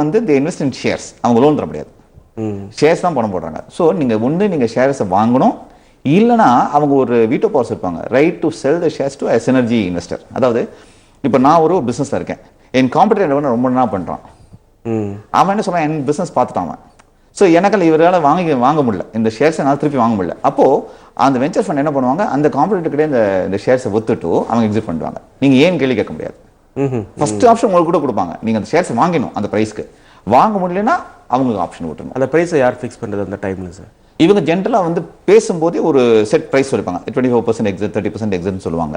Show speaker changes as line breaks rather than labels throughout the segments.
வந்து தே invest in shares. அவங்க loan தர முடியாது, ஷேர்ஸ் தான் பணம் போடுறாங்க. ஸோ நீங்கள் ஷேர்ஸை வாங்கணும், இல்லைனா அவங்க ஒரு வீட்டோ பவர்ஸ் இருப்பாங்க, right to sell the shares to synergy investor. அதாவது இப்போ நான் ஒரு பிஸ்னஸில் இருக்கேன், என் காம்படிட்டர் ரொம்ப நாள் பண்ணுறான், அவன் என்ன சொல்கிறான், என் பிஸ்னஸ் பார்த்துட்டான். ஸோ எனக்கு இவரால் வாங்க முடியல, இந்த ஷேர்ஸை என்னால் திருப்பி வாங்க முடியல. அப்போது அந்த வெஞ்சர் ஃபண்ட் என்ன பண்ணுவாங்க, அந்த காம்படிட்டர்கிட்டே இந்த ஷேர்ஸை ஒத்துட்டு அவங்க எக்ஸிட் பண்ணுவாங்க. நீங்கள் ஏன் கேள்வி கேட்க முடியாது. ஃபர்ஸ்ட் ஆப்ஷன் உங்களுக்கு கூட கொடுப்பாங்க, நீங்கள் அந்த ஷேர்ஸை வாங்கணும், அந்த ப்ரைஸ்க்கு வாங்க முடியலன்னா அவங்களுக்கு ஆப்ஷன் விட்டுருங்க.
அந்த ப்ரைஸை யார் ஃபிக்ஸ் பண்ணுறது அந்த டைமில் சார்?
இவங்க ஜென்ரலாக வந்து பேசும்போதே ஒரு செட் ப்ரைஸ் சொல்லிப்பாங்க, 24% எக்ஸிட் 30% எக்ஸிட்னு சொல்லுவாங்க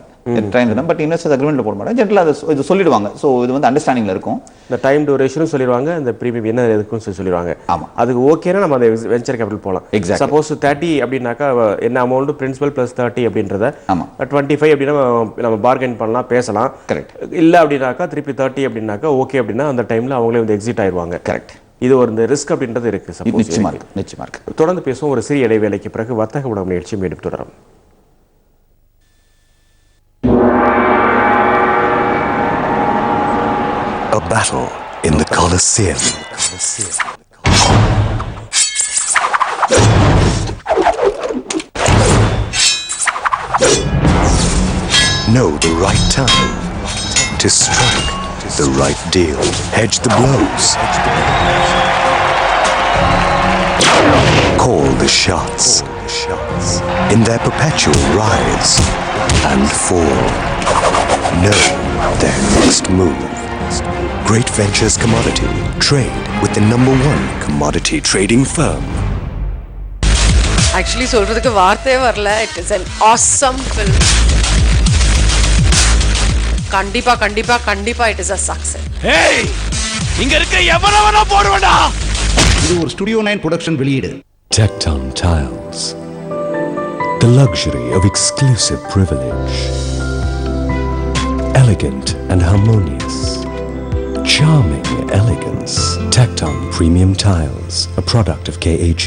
டைம். பட் இன்வெஸ்டர்ஸ் அக்ரிமெண்ட்டில் போட மாட்டாங்க, ஜென்ரலாக இது சொல்லிடுவாங்க. ஸோ இது வந்து அண்டர்ஸ்டாண்டிங்கில் இருக்கும்.
இந்த டைம் டியூரேஷனும் சொல்லிடுவாங்க, இந்த ப்ரீமியம் என்ன எதுக்கும் சொல்லிடுவாங்க.
ஆமாம்,
அதுக்கு ஓகேனா நம்ம அந்த வெஞ்சர் கேபிட்டல் போகலாம்.
எக்ஸாக்ட்.
சப்போஸ் 30 அப்படின்னாக்கா என்ன அமௌண்ட் பிரின்சிபல் ப்ளஸ் 30 அப்படின்றத,
ஆமாம்
25 அப்படின்னா நம்ம பார்கெயின் பண்ணலாம், பேசலாம்.
கரெக்ட்.
இல்லை அப்படின்னாக்கா திருப்பி 30 அப்படின்னாக்கா ஓகே அப்படின்னா அந்த டைமில் அவங்களே வந்து எக்ஸிட் ஆயிடுவாங்க.
கரெக்ட்.
இது ஒரு இந்த ரிஸ்க் அப்படின்றது இருக்கு.
நிச்சயமா இருக்கு.
தொடர்ந்து பேசுவோம். ஒரு சிறிய இடைவேளைக்கு பிறகு வர்த்தக உணவு நிகழ்ச்சி மீண்டும் தொடரும்.
A battle in the Colosseum. Know the right time to strike the right deal. Hedge the blows. Call the shots. In their perpetual rise and fall. Know their next move. Great Ventures Commodity. Trade with the #1 commodity trading firm.
Actually சொல்றதுக்கு வார்த்தையே வரல. It is an awesome film. கண்டிப்பா கண்டிப்பா கண்டிப்பா it is a success.
Hey! இங்க இருக்க எவனவனோ போடுவடா.
இது ஒரு ஸ்டுடியோ 9 ப்ரொடக்ஷன் வெளியீடு.
Tecton Tiles. The luxury of exclusive privilege. Elegant and harmonious. Charming elegance. Tecton Premium Tiles, a product of KAG.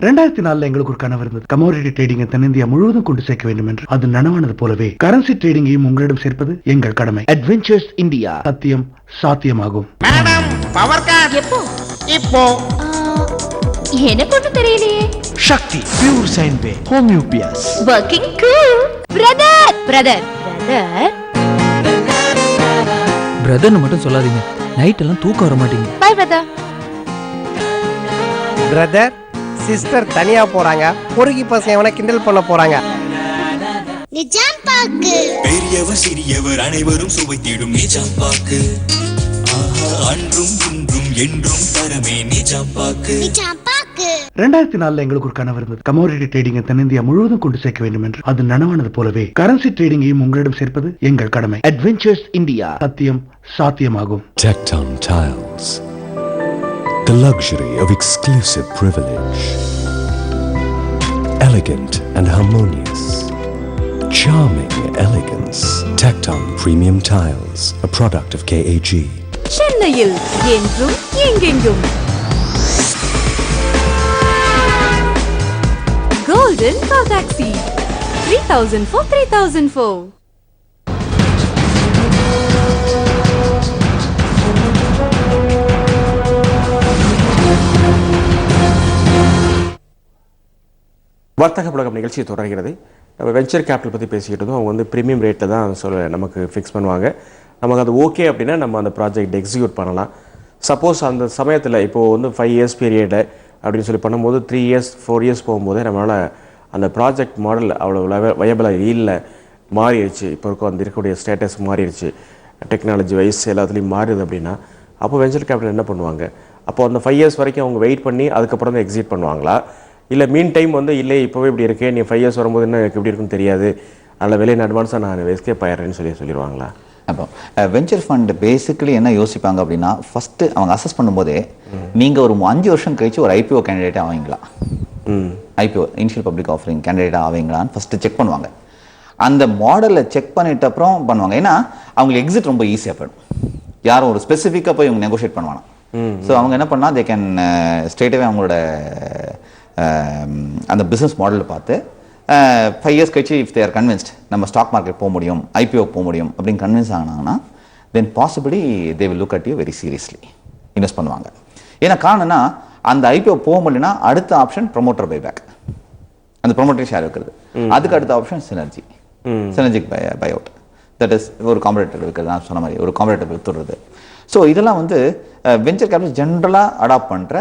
2004 எங்களுக்கு ஒரு கனவு இருந்தது, கமோடிட்டி ட்ரேடிங்கை தென்னிந்தியா முழுவதும் கொண்டு சேர்க்க வேண்டும் என்று. அது நனவானது போலவே கரன்சி ட்ரேடிங்கையும் உங்களிடம் சேர்ப்பது எங்கள் கடமை. அட்வென்ச்சர்ஸ் இந்தியா, சத்தியம் சாத்தியமாகும்.
மேடம் பவர் கார்டு எப்போ? இப்போ
எனக்கு ஒன்றும் தெரியலையே.
Shakti pure sine wave home UPS
working cool. Brother brother brother
பிரதர்னு மட்டும் சொல்லாதீங்க, நைட் எல்லாம் தூக்கம் வர மாட்டீங்க.
By brother.
பிரதர் சிஸ்டர் தனியா போறாங்க, பொறுக்கி பசங்க அவனை கிண்டல் பண்ண போறாங்க.
நிஜாம் பாக்கு.
பெரியவர் சிறியவர் அனைவரும் சுவைத்திடும் நிஜாம் பாக்கு. ஆஹா, அன்றும் இன்றும் என்றும் தரமே நிஜாம் பாக்கு.
நிஜாம் பாக்கு.
2004 எங்களுக்கு ஒரு கனவு இருந்தது, கமோடிட்டி ட்ரேடிங்கை தென்னிந்தியா முழுவதும் கொண்டு சேர்க்க வேண்டும் என்று. அது நனவானது போலவே கரன்சி ட்ரேடிங்கையும் உங்களிடம் சேர்ப்பது எங்கள் கடமை. அட்வென்ச்சர்ஸ் இந்தியா, சத்தியம் சாத்தியமாகும்.
Tecton Tiles. The luxury of exclusive privilege. Elegant and harmonious. Charming elegance. Tecton Premium Tiles, a product of KAG.
சென்னையில் என்றும் எங்கெங்கும் Golden Galaxy 3000 for 3004.
வர்த்தக புழக்கம் நிகழ்ச்சி தொடர்கிறது. நம்ம வெஞ்சர் கேபிட்டல் பற்றி பேசிக்கிட்டதும் அவங்க வந்து ப்ரீமியம் ரேட்டில் தான் நமக்கு ஃபிக்ஸ் பண்ணுவாங்க. நமக்கு அது ஓகே அப்படின்னா நம்ம அந்த ப்ராஜெக்ட் எக்ஸிக்யூட் பண்ணலாம். சப்போஸ் அந்த சமயத்தில் இப்போது வந்து 5 இயர்ஸ் பீரியடு அப்படின்னு சொல்லி பண்ணும்போது 3 இயர்ஸ் 4 இயர்ஸ் போகும்போதே நம்மளால் அந்த ப்ராஜெக்ட் மாடல் அவ்வளோ வயபிளாக இல்லை, மாறிடுச்சு. இப்போ இருக்கும் அந்த இருக்கக்கூடிய ஸ்டேட்டஸ் மாறிடுச்சு, டெக்னாலஜி வைஸ் எல்லாத்துலேயும் மாறுது அப்படின்னா அப்போ வெஞ்சர் கேபிட்டல் என்ன பண்ணுவாங்க? அப்போ அந்த 5 இயர்ஸ் வரைக்கும் அவங்க வெயிட் பண்ணி அதுக்கப்புறம் தான் எக்ஸிட் பண்ணுவாங்களா? இல்லை மீன் டைம் வந்து இல்லை இப்போவே இப்படி இருக்கே, நீ 5 இயர்ஸ் வரும்போது என்ன எனக்கு எப்படி இருக்குன்னு தெரியாது, அதில் விலையின் அட்வான்ஸாக நான் எஸ்கேப் ஆயிடுறேன்னு சொல்லிடுவாங்களா?
அப்போ வெஞ்சர் ஃபண்ட் பேசிக்கலி என்ன யோசிப்பாங்க அப்படின்னா, ஃபஸ்ட்டு அவங்க அசஸ் பண்ணும்போதே நீங்கள் ஒரு 5 வருஷம் கழிச்சு ஒரு ஐபிஓ கேண்டிடேட்டாக ஆவீங்களா, ஐபிஓ இனிஷியல் பப்ளிக் ஆஃபரிங் கேண்டிடேட்டாக ஆவீங்களான்னு ஃபஸ்ட்டு செக் பண்ணுவாங்க. அந்த மாடலை செக் பண்ணிட்ட அப்புறம் பண்ணுவாங்க. ஏன்னா அவங்களுக்கு எக்ஸிட் ரொம்ப ஈஸியாக போயிடும், யாரும் ஒரு ஸ்பெசிஃபிக்காக போய் இவங்க நெகோஷியேட் பண்ணுவாங்க. ஸோ அவங்க என்ன பண்ணால் தே கேன் ஸ்ட்ரெயிட்டாகவே அவங்களோட அந்த பிஸ்னஸ் மாடலில் பார்த்து 5 இயர்ஸ் கழிச்சு இஃப் தேர் கன்வின்ஸ்ட் நம்ம ஸ்டாக் மார்க்கெட் போக முடியும், ஐபிஓ போக முடியும் அப்படின்னு கன்வின்ஸ் ஆனாங்கன்னா then possibly they will look at you very seriously. Invest பண்ணுவாங்க. ஏன்னா காரணம்னா அந்த ஐபிஓ போக முடியலன்னா அடுத்த ஆப்ஷன் ப்ரொமோட்டர் பைபேக், அந்த ப்ரொமோட்டர் ஷேர் இருக்கிறது. அதுக்கு அடுத்த option synergic buy out, that is ஒரு காம்பரேட்டர் இருக்கிறது. நான் சொன்ன மாதிரி ஒரு காம்பரேட்டர் வித்துடுறது. ஸோ இதெல்லாம் வந்து வெஞ்சர் கேபிட்டல் ஜென்ரலாக அடாப்ட் பண்ணுற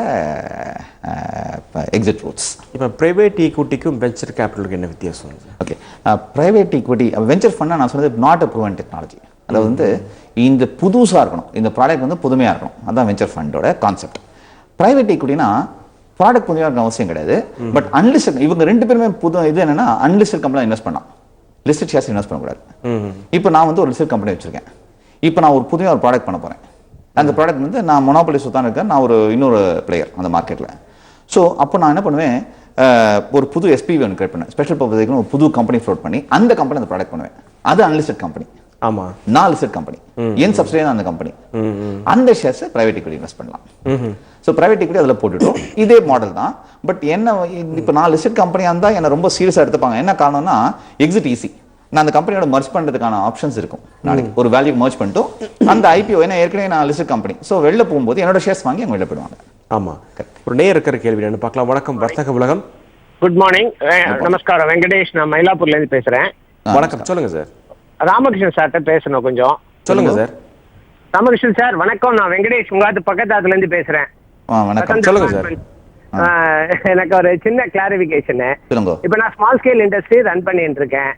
எக்ஸிட் ரூட்ஸ்.
இப்போ ப்ரைவேட் ஈக்விட்டிக்கும் வெஞ்சர் கேபிட்டலுக்கு என்ன வித்தியாசம்?
ஓகே, ப்ரைவேட் ஈக்விட்டி வெஞ்சர் ஃபண்டாக நான் சொன்னது நாட் அ ப்ரூவன் டெக்னாலஜி. அதாவது வந்து இந்த புதுசாக இருக்கணும், இந்த ப்ராடக்ட் வந்து புதுமையாக இருக்கணும், அதுதான் வெஞ்சர் ஃபண்டோட கான்செப்ட். ப்ரைவேட் ஈக்விட்டினா ப்ராடக்ட் புதுமையாக இருக்கணும் அவசியம் கிடையாது. பட் அன்லிஸ்டட், இவங்க ரெண்டு பேருமே புது இது என்னன்னா அன்லிஸ்டட் கம்பெனி இன்வெஸ்ட் பண்ணலாம், லிஸ்டட் ஷேர்ஸ் இன்வெஸ்ட் பண்ணக்கூடாது. இப்போ நான் வந்து ஒரு லிஸ்டட் கம்பெனி வச்சிருக்கேன். இப்போ நான் ஒரு புதுமையாக ஒரு ப்ராடக்ட் பண்ண போகிறேன். அந்த ப்ராடக்ட் வந்து நான் மொனோபொலி சுத்தான் இருக்கேன், நான் ஒரு இன்னொரு பிளேயர் அந்த மார்க்கெட்டில். ஸோ அப்போ நான் என்ன பண்ணுவேன், ஒரு புது எஸ்பிவி ஒன்று கிரியேட் பண்ணேன், ஸ்பெஷல் பர்பஸ்க்கு ஒரு புது கம்பெனி ஃப்ளோட் பண்ணி அந்த கம்பெனி அந்த ப்ராடக்ட் பண்ணுவேன். அது அன்லிஸ்டட் கம்பெனி.
ஆமாம், நான்
லிஸ்டட் கம்பெனி, என் சப்சிடியரி அந்த கம்பெனி, அந்த ஷேர்ஸ் பிரைவேட் ஈக்விட்டி இன்வெஸ்ட் பண்ணலாம். ஸோ பிரைவேட் ஈக்விட்டி அதில் போட்டுட்டோம். இதே மாடல் தான். பட் என்ன, இப்போ நான் லிஸ்டட் கம்பெனியாக இருந்தால் என்ன ரொம்ப சீரியஸாக எடுத்துப்பாங்க. என்ன காரணம்னா எக்ஸிட் ஈஸி, நான் அந்த கம்பெனியோட மர்ஜ் பண்ணுறதுக்கான ஆப்ஷன்ஸ் இருக்கும். நாளைக்கு ஒரு வேல்யூ மர்ஜ் பண்ணிட்டு அந்த ஐபிஓ, ஏன்னா ஏற்கனவே நான் லிஸ்டட் கம்பெனி, ஸோ வெளில போகும்போது என்னோட ஷேர்ஸ் வாங்கி அவங்க வெளில போயிடுவாங்க.
ஆமாம், ஒரு நேர் இருக்கிற கேள்வி என்ன பார்க்கலாம். வணக்கம் வர்த்தக உலகம்.
குட் மார்னிங், நமஸ்காரம். வெங்கடேஷ், நான் மயிலாப்பூர்லேருந்து பேசுகிறேன்.
வணக்கம், சொல்லுங்கள் சார்.
ராமகிருஷ்ணன் சார்கிட்ட பேசணும் கொஞ்சம்.
சொல்லுங்கள் சார்.
ராமகிருஷ்ணன் சார் வணக்கம், நான் வெங்கடேஷ் உங்காத்து பக்கத்தாத்துலேருந்து பேசுகிறேன்.
வணக்கம்,
சொல்லுங்கள் சார்.
எனக்கு ஒரு சின்ன கிளாரிபிகேஷன். இப்ப நான் ஸ்மால் ஸ்கேல் இண்டஸ்ட்ரி ரன் பண்ணிட்டு இருக்கேன்.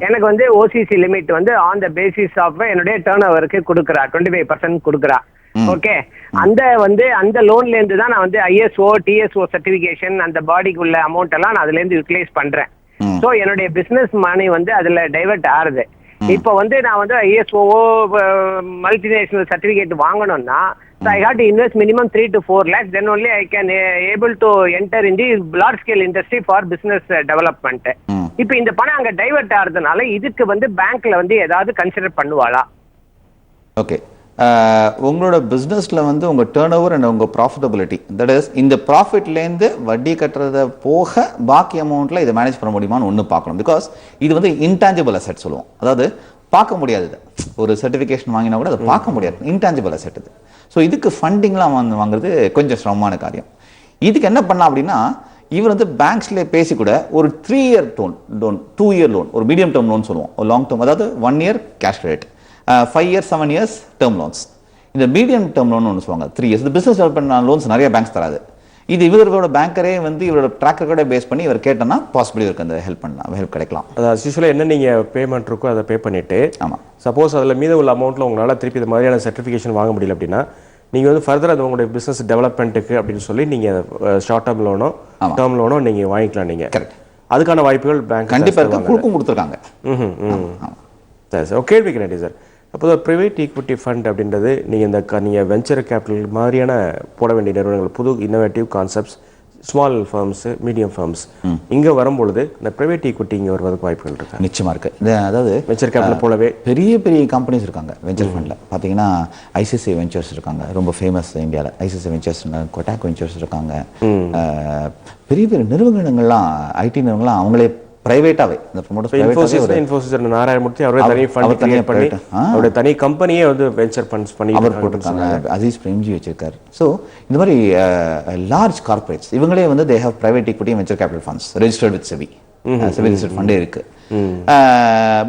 எனக்கு வந்து ஓசிசி லிமிட் வந்து ஆன் த பேசிஸ் ஆஃப் என்னுடைய டர்ன் ஓவருக்கு கொடுக்குறா 25% கொடுக்குறா. ஓகே, அந்த வந்து அந்த லோன்ல இருந்து தான் நான் வந்து ஐஎஸ்ஓ டிஎஸ்ஓ சர்டிபிகேஷன் அந்த பாடிக்குள்ள அமௌண்ட் எல்லாம் நான் அதுல இருந்து யூட்டிலைஸ் பண்றேன். ஸோ என்னுடைய பிசினஸ் மணி வந்து அதுல டைவர்ட் ஆறுது. இப்போ வந்து நான் வந்து ஐஎஸ்ஓ மல்டிநேஷனல் சர்டிபிகேட் வாங்கணும்னா I have to invest minimum 3 to 4 lakhs. Then only I can able to enter in the large scale industry for business development. இப்போ இந்த பணம் அங்க டைவர்ட் ஆறதுனால இதுக்கு வந்து பேங்க்ல வந்து ஏதாவது கன்சிடர் பண்ணுவாளா?
ஓகே, உங்களோட பிஸ்னஸில் வந்து உங்கள் டேர்ன் ஓவர் அண்ட் உங்கள் ப்ராஃபிட்டபிலிட்டி, தட் இஸ் இந்த ப்ராஃபிட்லேருந்து வட்டி கட்டுறத போக பாக்கி அமௌண்ட்டில் இதை மேனேஜ் பண்ண முடியுமான்னு ஒன்று பார்க்கணும். பிகாஸ் இது வந்து இன்டான்ஜிபிள் அசெட் சொல்லுவோம். அதாவது பார்க்க முடியாது, ஒரு சர்டிஃபிகேஷன் வாங்கினா கூட அதை பார்க்க முடியாது, இன்டான்ஜிபிள் அசெட் இது. ஸோ இதுக்கு ஃபண்டிங்லாம் வாங்குறது கொஞ்சம் சிரமமான காரியம். இதுக்கு என்ன பண்ணலாம் அப்படின்னா, இவர் வந்து பேங்க்ஸ்லேயே பேசி கூட ஒரு 3 year லோன் 2 year லோன், ஒரு மீடியம் டேர்ம் லோன் சொல்லுவோம், ஒரு லாங் டேர்ம், அதாவது 1 year cash credit, 5 years 7 years term loans. இந்த மீடியம் டேர்ம் லோன் ஒன்று சொல்லுவாங்க 3 years. இந்த பிஸ்னஸ் டெவலப்மெண்ட் லோன்ஸ் நிறைய பேங்க்ஸ் தராது. இது இவரோட பேங்கரே வந்து இவரோட ட்ராக் ரெக்கார்டை பேஸ் பண்ணி இவர் கேட்டோன்னா பாசிபிளி இவருக்கு அந்த ஹெல்ப் கிடைக்கலாம்.
அதாவது யூஸ்வலாக என்ன நீங்கள் பேமெண்ட் இருக்கோ அதை பே பண்ணிவிட்டு, ஆமாம், சப்போஸ் அதில் மீத உள்ள அமௌண்ட்டில் உங்களால் திருப்பி இந்த மாதிரியான சர்டிஃபிகேஷன் வாங்க முடியல அப்படின்னா நீங்கள் வந்து ஃபர்தர் அது உங்களுடைய பிஸ்னஸ் டெவலப்மெண்ட்டுக்கு அப்படின்னு சொல்லி நீங்கள் ஷார்ட் டேர்ம் லோனோ டேர்ம் லோனோ நீங்கள் வாங்கிக்கலாம். நீங்கள் கரெக்ட், அதுக்கான வாய்ப்புகள் பேங்க்
கண்டிப்பாக கொடுத்துருக்காங்க.
சரி சார், கேள்விக்கு நன்றி சார். அப்போது ப்ரைவேட் ஈக்விட்டி ஃபண்ட் அப்படின்றது நீங்கள் வெஞ்சர் கேபிட்டல் மாதிரியான போட வேண்டிய நிறுவனங்கள், புது innovative concepts, small firms, medium firms இங்கே வரும்பொழுது இந்த ப்ரைவேட் ஈக்விட்டி இங்கே வருவதற்கு வாய்ப்புகள் இருக்கு.
நிச்சயமாக இருக்குது. அதாவது
வெஞ்சர் கேபிட்டல் போலவே பெரிய
பெரிய கம்பெனிஸ் இருக்காங்க வெஞ்சர் ஃபண்டில். பார்த்தீங்கன்னா ஐசிஐசிஐ வெஞ்சர்ஸ் இருக்காங்க, ரொம்ப ஃபேமஸ் இந்தியாவில். ஐசிஐசிஐ வெஞ்சர்ஸ், கொட்டாக் வெஞ்சர்ஸ் இருக்காங்க. பெரிய பெரிய நிறுவனங்கள்லாம், ஐடி நிறுவனங்கள்லாம் அவங்களே பிரைவேட்டாவே இந்த ப்ரொமோட்டர்ஸ்,
இன்ஃபோசிஸ் நாராயணமூர்த்தி அவரே தனி ஃபண்ட் கிரியேட் பண்ணி அவருடைய தனி கம்பெனியே வந்து வெஞ்சர் ஃபண்ட்ஸ் பண்ணி
அவர் போட்டுருக்காங்க. அசீஸ் பிரேம்ஜி வச்சிருக்காரு. ஸோ இந்த மாதிரி லார்ஜ் கார்பரேட்ஸ் இவங்களே வந்து they have private equity venture capital funds registered with SEBI registered ஃபண்டே இருக்கு.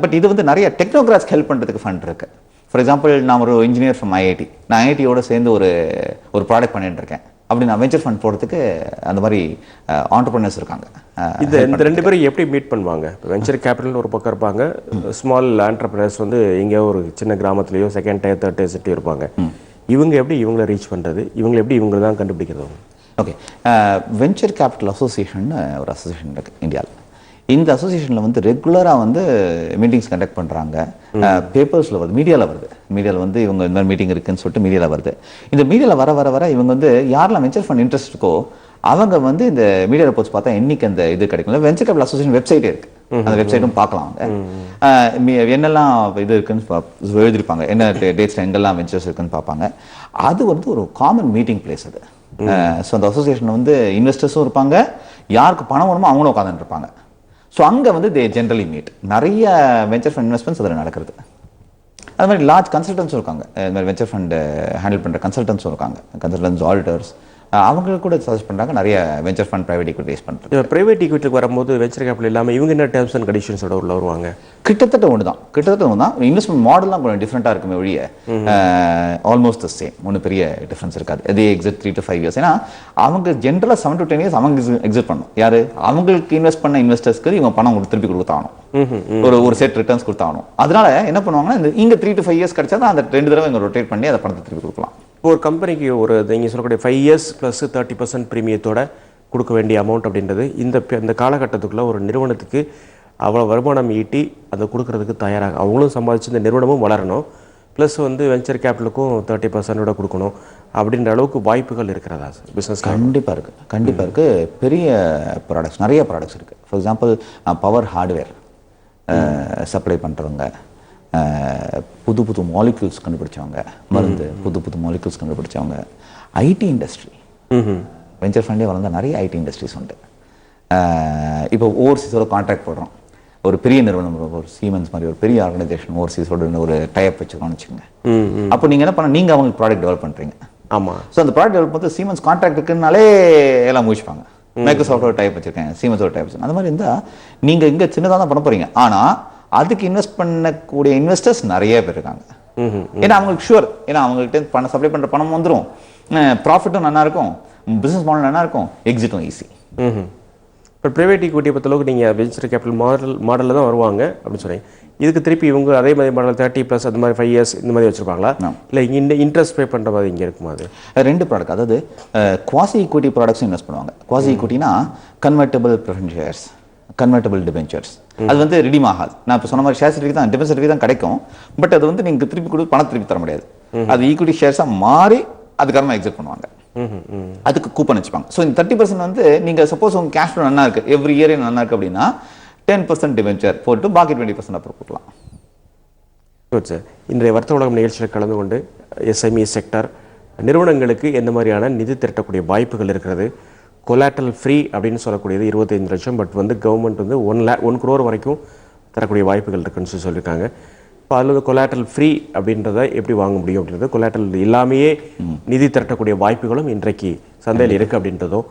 பட் இது வந்து நிறைய டெக்னோகிராட்ஸ்க்கு ஹெல்ப் பண்ணுறதுக்கு ஃபண்ட் இருக்கு. ஃபார் எக்ஸாம்பிள், நான் ஒரு இன்ஜினியர் ஃப்ரம் ஐஐடி, நான் ஐஐடியோட சேர்ந்து ஒரு ப்ராடக்ட் பண்ணிட்டு இருக்கேன். அப்படி நான் வெஞ்சர் ஃபண்ட் போடுறதுக்கு அந்த மாதிரி ஆண்டர்பிரினர்ஸ் இருக்காங்க.
இந்த ரெண்டு பேரும் எப்படி மீட் பண்ணுவாங்க? வெஞ்சர் கேபிட்டல் ஒரு பக்கம் இருப்பாங்க, ஸ்மால் ஆண்டர்பிரினர்ஸ் வந்து இங்கே ஒரு சின்ன கிராமத்துலேயோ second tier third tier city இருப்பாங்க. இவங்க எப்படி இவங்களை ரீச் பண்ணுறது? இவங்க எப்படி இவங்களை தான் கண்டுபிடிக்கிறது?
ஓகே, வெஞ்சர் கேபிட்டல் அசோசியேஷன் ஒரு அசோசியேஷன் இருக்குது இந்தியாவில். இந்த அசோசியேஷனில் வந்து ரெகுலராக வந்து மீட்டிங்ஸ் கண்டக்ட் பண்ணுறாங்க. பேப்பர்ஸில் வருது, மீடியாவில் வந்து இவங்க இந்த மாதிரி மீட்டிங் இருக்குன்னு சொல்லிட்டு மீடியாவில் வருது. இந்த மீடியாவில் வர இவங்க வந்து யாரெல்லாம் வெஞ்சர் ஃபண்ட் இன்ட்ரெஸ்ட் இருக்கோ அவங்க வந்து இந்த மீடியா ரிப்போர்ட்ஸ் பார்த்தா என்னைக்கு அந்த இது கிடைக்கும். வெஞ்சர் கேபிட்டல் அசோசியேஷன் வெப்சைட்டே இருக்கு, அந்த வெப்சைட்டும் பார்க்கலாம். அவங்க என்னெல்லாம் இது இருக்குன்னு எழுதிருப்பாங்க, என்ன டேட்ஸ் எங்கெல்லாம் வெஞ்சர்ஸ் இருக்குன்னு பார்ப்பாங்க. அது வந்து ஒரு காமன் மீட்டிங் பிளேஸ் அது. ஸோ அந்த அசோசியேஷன் வந்து இன்வெஸ்டர்ஸும் இருப்பாங்க, யாருக்கு பணம் வேணுமோ அவங்களும் உட்காந்துட்டு இருப்பாங்க. ஸோ அங்கே வந்து தே ஜென்ரலி மீட், நிறைய வெஞ்சர் ஃபண்ட் இன்வெஸ்ட்மெண்ட்ஸ் அதில் நடக்கிறது. அது மாதிரி லார்ஜ் கன்சல்டன்ஸும் இருக்காங்க, இது மாதிரி வெஞ்சர் ஃபண்ட் ஹேண்டில் பண்ணுற கன்சல்டன்ஸும் இருக்காங்க, கன்சல்டன்ஸ் ஆடிட்டர்ஸ், அவங்களுக்கு கூட சஜஸ்ட் பண்ணுறாங்க நிறைய venture fund private equity raise பண்ணுறது.
இப்போ ப்ரைவேட் ஈக்விட்டிக்கு வரும்போது வெஞ்சர் கேபிட்டல் இல்லாமல் இவங்க என்ன டேர்ம்ஸ் அண்ட் கண்டிஷன்ஸோட உள்ள வருவாங்க?
கிட்டத்தட்ட ஒன்று தான். இன்வெஸ்ட்மெண்ட் மாடல் தான் கொஞ்சம் டிஃப்ரெண்ட்டாக இருக்குமே ஒழிய ஆல்மோஸ்ட் த சேம், ஒன்றும் பெரிய டிஃப்ரென்ஸ் இருக்காது. அதே எக்ஸிட் 3 to 5 years. ஏன்னா அவங்க ஜென்ரலாக 7 to 10 years அவங்க எக்ஸிட் பண்ணணும். யார் அவங்களுக்கு இன்வெஸ்ட் பண்ண இன்வெஸ்டர்ஸ்க்கு இவங்க பணம் திருப்பி கொடுத்தாகணும், ஒரு செட் ரிட்டர்ன்ஸ் கொடுத்தாகணும். அதனால என்ன பண்ணுவாங்கன்னா இங்கே 3 to 5 years கிடைச்சா தான் அந்த 2 தடவை இங்கே ரொட்டேட் பண்ணி அதை பணத்தை திருப்பி கொடுக்கலாம்.
ஒரு கம்பெனிக்கு ஒரு நீங்கள் சொல்லக்கூடிய 5 years + 30% ப்ரீமியத்தோட கொடுக்க வேண்டிய அமௌண்ட் அப்படின்றது இந்த காலகட்டத்துக்குள்ள ஒரு நிறுவனத்துக்கு அவ்வளோ வருமானம் ஈட்டி அதை கொடுக்கறதுக்கு தயாராக அவங்களும் சம்பாதிச்சு இந்த நிறுவனமும் வளரணும், ப்ளஸ் வந்து வெஞ்சர் கேபிட்டலுக்கும் 30% கொடுக்கணும் அப்படின்ற அளவுக்கு வாய்ப்புகள் இருக்கிறதா சார் பிஸ்னஸ்?
கண்டிப்பாக இருக்குது. பெரிய ப்ராடக்ட்ஸ், நிறைய ப்ராடக்ட்ஸ் இருக்குது. For example power hardware supply பண்ணுறவங்க, புது மாலிக்யூல்ஸ் கண்டுபிடிச்சவங்க, மருந்து புது மாலிக்யூல்ஸ் கண்டுபிடிச்சவங்க, ஐடி இண்டஸ்ட்ரி, வெஞ்சர் ஃபண்டே வளர்ந்த நிறைய ஐடி இண்டஸ்ட்ரீஸ் உண்டு. இப்போ ஓவர்சீஸோட கான்ட்ராக்ட் போடுறோம், ஒரு பெரிய நிறுவனம், ஒரு சீமென்ஸ் மாதிரி ஒரு பெரிய ஆர்கனைசேஷன் ஓவர்சீஸோட ஒரு டைப் வச்சுக்கோன்னு வச்சுக்கோங்க. அப்போ நீங்கள் என்ன பண்ண, நீங்கள் அவங்களுக்கு ப்ராடக்ட் டெவலப் பண்ணுறீங்க.
ஆமாம்.
ஸோ அந்த ப்ராடக்ட் டெவலப் வந்து சீமென்ஸ் கான்ட்ராக்ட் இருக்குனாலே எல்லாம் முடிச்சுப்பாங்க. மைக்ரோசாஃப்டோட டைப் வச்சுருக்கேன், சீமென்ஸோட டைப் வச்சுருக்கேன். அந்த மாதிரி இருந்தால் நீங்கள் இங்கே சின்னதாக தான் பண்ண போகிறீங்க, ஆனால் அதுக்கு இன்வெஸ்ட் பண்ணக்கூடிய இன்வெஸ்டர்ஸ் நிறைய பேர் இருக்காங்க. ஏன்னா அவங்களுக்கு ஷுவர், ஏன்னா அவங்கள்ட்ட பணம் சப்ளை பண்ணுற பணம் வந்துடும், ப்ராஃபிட்டும் நல்லா இருக்கும், பிஸ்னஸ் மாடல் நல்லா இருக்கும், எக்ஸிட்டும் ஈஸி.
இப்போ ப்ரைவேட் ஈக்விட்டியை பொறுத்தளவுக்கு நீங்கள் வெஞ்சர் கேபிட்டல் மாடலில் தான் வருவாங்க அப்படின்னு சொன்னீங்க. இதுக்கு திருப்பி இவங்க அதே மாதிரி மாடல் 30+ அது மாதிரி 5 years இந்த மாதிரி வச்சுருப்பாங்களா, இல்லை இங்கே இன்ட்ரெஸ்ட் பே பண்ணுற மாதிரி இங்கே இருக்குமா? அது 2
ப்ராடக்ட், அதாவது குவாசி ஈக்விட்டி ப்ராடக்ட்ஸும் இன்வெஸ்ட் பண்ணுவாங்க. குவாசி ஈக்விட்டினா convertible preference shares, convertible debentures. அது வந்து ரிடீம் ஆகாது. நான் இப்போ சொன்ன மாதிரி ஷேர் சர்டிஃபிகேட் தான், டிபென்ச்சர் சர்டிஃபிகேட் தான் கிடைக்கும், பட் அது வந்து நீங்கள் திருப்பி கொடுத்து பணம் திருப்பி தர முடியாது. அது ஈக்விட்டி ஷேர்ஸாக மாறி அதுக்கப்புறமா எக்ஸிட் பண்ணுவாங்க, அதுக்கு கூப்பன் வச்சுப்பாங்க. ஸோ இந்த 30% வந்து நீங்கள் சப்போஸ் உங்கள் கேஷ் ஃப்ளோ நல்லா இருக்குது, எவ்ரி இயர் நல்லா இருக்குது அப்படின்னா 10% டிபென்ச்சர் போட்டு பாக்கி 20% அப்புறம் கொடுக்கலாம்.
Good sir. இன்றைய வர்த்தக உலகம் நிகழ்ச்சியில் கலந்து கொண்டு எஸ்எம்இ செக்டர் நிறுவனங்களுக்கு எந்த மாதிரியான நிதி திரட்டக்கூடிய வாய்ப்புகள் இருக்கிறது, கொலாட்டல் ஃப்ரீ அப்படின்னு சொல்லக்கூடியது 25 லட்சம், பட் வந்து கவர்மெண்ட் வந்து 1 crore வரைக்கும் தரக்கூடிய வாய்ப்புகள் இருக்குன்னு சொல்லியிருக்காங்க. இப்போ அதில் வந்து கொலாட்டல் ஃப்ரீ அப்படின்றத எப்படி வாங்க முடியும் அப்படின்றது, கொலாட்டல் இல்லாமையே நிதி திரட்டக்கூடிய வாய்ப்புகளும் இன்றைக்கு சந்தையில் இருக்குது அப்படின்றதும்,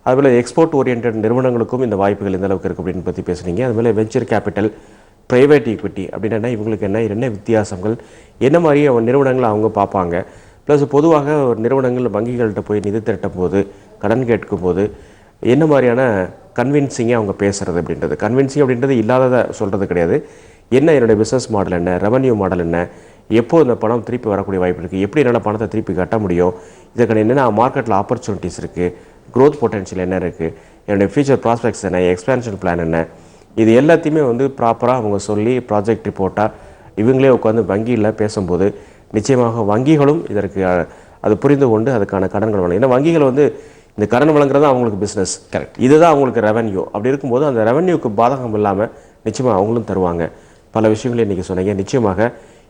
அதுபோல் எக்ஸ்போர்ட் ஓரியன்ட் நிறுவனங்களுக்கும் இந்த வாய்ப்புகள் எந்த அளவுக்கு இருக்குது அப்படின்னு பற்றி பேசுனீங்க. அதுபோல் வெஞ்சர் கேபிட்டல், ப்ரைவேட் ஈக்விட்டி அப்படின்னா இவங்களுக்கு என்ன வித்தியாசங்கள், என்ன மாதிரி நிறுவனங்களை அவங்க பார்ப்பாங்க, ப்ளஸ் பொதுவாக ஒரு நிறுவனங்கள் வங்கிகள்கிட்ட போய் நிதி திரட்டும் போது, கடன் கேட்கும் போது என்ன மாதிரியான கன்வின்சிங்காக அவங்க பேசுகிறது அப்படின்றது. கன்வின்சிங் அப்படின்றது இல்லாததை சொல்கிறது கிடையாது. என்ன என்னுடைய பிஸ்னஸ் மாடல் என்ன, ரெவன்யூ மாடல் என்ன, எப்போ இந்த பணம் திருப்பி வரக்கூடிய வாய்ப்பு இருக்குது, எப்படி என்னால் பணத்தை திருப்பி கட்ட முடியும், இதுக்கான என்னென்ன மார்க்கெட்டில் ஆப்பர்ச்சுனிட்டிஸ் இருக்குது, க்ரோத் பொட்டன்ஷியல் என்ன இருக்குது, என்னுடைய ஃபியூச்சர் ப்ராஸ்பெக்ட்ஸ் என்ன, எக்ஸ்பேன்ஷன் பிளான் என்ன, இது எல்லாத்தையுமே வந்து ப்ராப்பராக அவங்க சொல்லி ப்ராஜெக்ட் ரிப்போர்ட்டாக இவங்களே உட்காந்து வங்கியில் பேசும்போது நிச்சயமாக வங்கிகளும் இதற்கு அது புரிந்து கொண்டு அதுக்கான கடன்கள் வழங்கும். ஏன்னா வங்கிகள் வந்து இந்த கடன் வழங்குறது அவங்களுக்கு பிஸ்னஸ், கரெக்ட், இதுதான் அவங்களுக்கு ரெவன்யூ. அப்படி இருக்கும்போது அந்த ரெவன்யூக்கு பாதகம் இல்லாமல் நிச்சயமாக அவங்களும் தருவாங்க. பல விஷயங்களையும் இன்றைக்கி சொன்னீங்க. நிச்சயமாக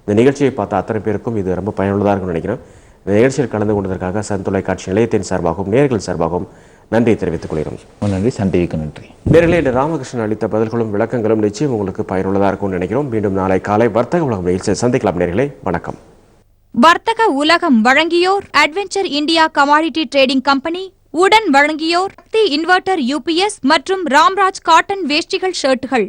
இந்த நிகழ்ச்சியை பார்த்த அத்தனை பேருக்கும் இது ரொம்ப பயனுள்ளதாக இருக்கும்னு நினைக்கிறேன். இந்த நிகழ்ச்சியில் கலந்து கொண்டதற்காக சன் தொலைக்காட்சி நிலையத்தின் சார்பாகவும் நேயர்கள் சார்பாகவும் நன்றி தெரிவித்துக் கொள்கிறோம்.
நன்றி, சண்டைக்கு நன்றி.
நேயர்களே, ராமகிருஷ்ணன் அளித்த பதில்களும் விளக்கங்களும் நிச்சயம் உங்களுக்கு பயனுள்ளதாக இருக்கும்னு நினைக்கிறோம். மீண்டும் நாளை காலை வர்த்தக உலகம் நிகழ்ச்சியை சந்திக்கலாம். நேயர்களே, வணக்கம்.
வர்த்தக உலகம் வழங்கியோர் adventure India commodity trading company, உடன் வழங்கியோர் இன்வெர்டர் UPS மற்றும் ராம்ராஜ் காட்டன் வேஷ்டிகள் ஷர்ட்டுகள்.